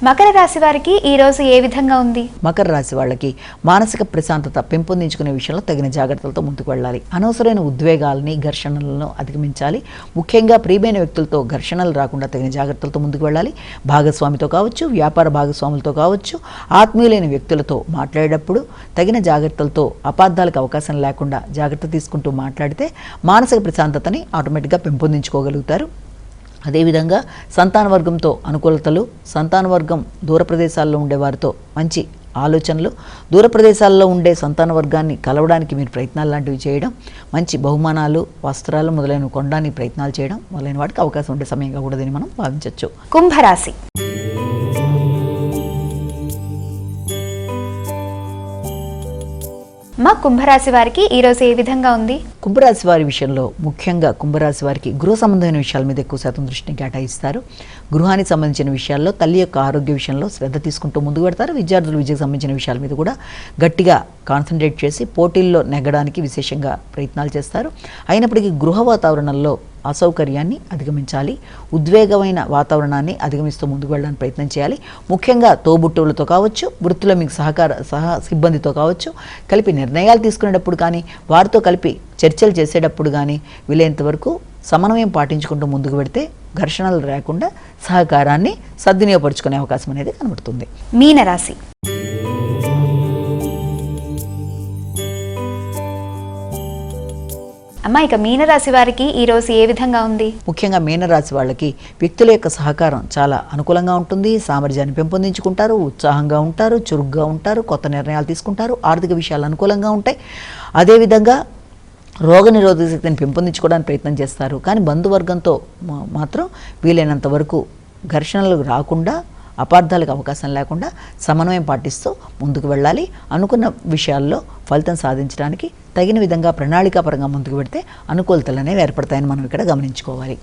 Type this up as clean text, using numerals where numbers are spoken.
మకర రాశి వారికి ఈ రోజు ఏ విధంగా ఉంది? మకర రాశి వాళ్ళకి మానసిక ప్రశాంతత పెంపొందించుకునే విషయంలో తగిన జాగ్రత్తలతో ముందుకు వెళ్ళాలి. అనవసరమైన ఉద్వేగాలని, ఘర్షణలను అధిగమించాలి. ముఖ్యంగా ప్రియమైన వ్యక్తులతో ఘర్షణలు రాకుండా తగిన జాగ్రత్తలతో ముందుకు వెళ్ళాలి. భాగస్వామితో కావచ్చు, వ్యాపార భాగస్వాములతో కావచ్చు, ఆత్మీయులైన వ్యక్తులతో మాట్లాడేటప్పుడు తగిన జాగ్రత్తలతో అపార్థాలకు అవకాశం లేకుండా జాగ్రత్త తీసుకుంటూ మాట్లాడితే మానసిక ప్రశాంతతని ఆటోమేటిక్గా పెంపొందించుకోగలుగుతారు. అదేవిధంగా సంతాన వర్గంతో అనుకూలతలు, సంతాన వర్గం దూర ప్రదేశాల్లో ఉండే వారితో మంచి ఆలోచనలు, దూర ప్రదేశాల్లో ఉండే సంతాన వర్గాన్ని కలవడానికి మీరు ప్రయత్నాలు లాంటివి చేయడం, మంచి బహుమానాలు, వస్త్రాలు మొదలైనవి కొనడానికి ప్రయత్నాలు చేయడం మొదలైన వాటికి అవకాశం ఉండే సమయంగా కూడా దీన్ని మనం భావించవచ్చు. కుంభరాశి. మా కుంభరాశి వారికి ఈ రోజు ఏ విధంగా ఉంది? కుంభరాశి వారి విషయంలో ముఖ్యంగా కుంభరాశి వారికి గృహ సంబంధమైన విషయాల మీద ఎక్కువ శాతం దృష్టిని కేటాయిస్తారు. గృహానికి సంబంధించిన విషయాల్లో, తల్లి యొక్క ఆరోగ్య విషయంలో శ్రద్ధ తీసుకుంటూ ముందుకు పెడతారు. విద్యార్థులు విద్యకు సంబంధించిన విషయాల మీద కూడా గట్టిగా కాన్సన్ట్రేట్ చేసి పోటీల్లో నెగ్గడానికి విశేషంగా ప్రయత్నాలు చేస్తారు. అయినప్పటికీ గృహ వాతావరణంలో అసౌకర్యాన్ని అధిగమించాలి. ఉద్వేగమైన వాతావరణాన్ని అధిగమిస్తూ ముందుకు వెళ్ళడానికి ప్రయత్నం చేయాలి. ముఖ్యంగా తోబుట్టువులతో కావచ్చు, వృత్తిలో మీకు సిబ్బందితో కావచ్చు కలిపి నిర్ణయాలు తీసుకునేటప్పుడు కానీ, వారితో కలిపి చర్చలు చేసేటప్పుడు కానీ వీలైనంత వరకు సమన్వయం పాటించుకుంటూ ముందుకు పెడితే ఘర్షణలు లేకుండా సహకారాన్ని సద్వినియోగపరుచుకునే అవకాశం అనేది కనబడుతుంది. మీనరాశి. అమ్మా, ఇక మీనరాశి వారికి ఈ రోజు ఏ విధంగా ఉంది? ముఖ్యంగా మీనరాశి వాళ్ళకి వ్యక్తుల యొక్క సహకారం చాలా అనుకూలంగా ఉంటుంది. సామర్థ్యాన్ని పెంపొందించుకుంటారు, ఉత్సాహంగా ఉంటారు, చురుగ్గా ఉంటారు, కొత్త నిర్ణయాలు తీసుకుంటారు, ఆర్థిక విషయాలు అనుకూలంగా ఉంటాయి. అదేవిధంగా రోగ నిరోధక శక్తిని పెంపొందించుకోవడానికి ప్రయత్నం చేస్తారు. కానీ బంధువర్గంతో మాత్రం వీలైనంత వరకు ఘర్షణలు రాకుండా, అపార్థాలకు అవకాశం లేకుండా సమన్వయం పాటిస్తూ ముందుకు వెళ్ళాలి. అనుకున్న విషయాల్లో ఫలితం సాధించడానికి తగిన విధంగా ప్రణాళికాపరంగా ముందుకు పెడితే అనుకూలతలు అనేవి ఏర్పడతాయని మనం ఇక్కడ గమనించుకోవాలి.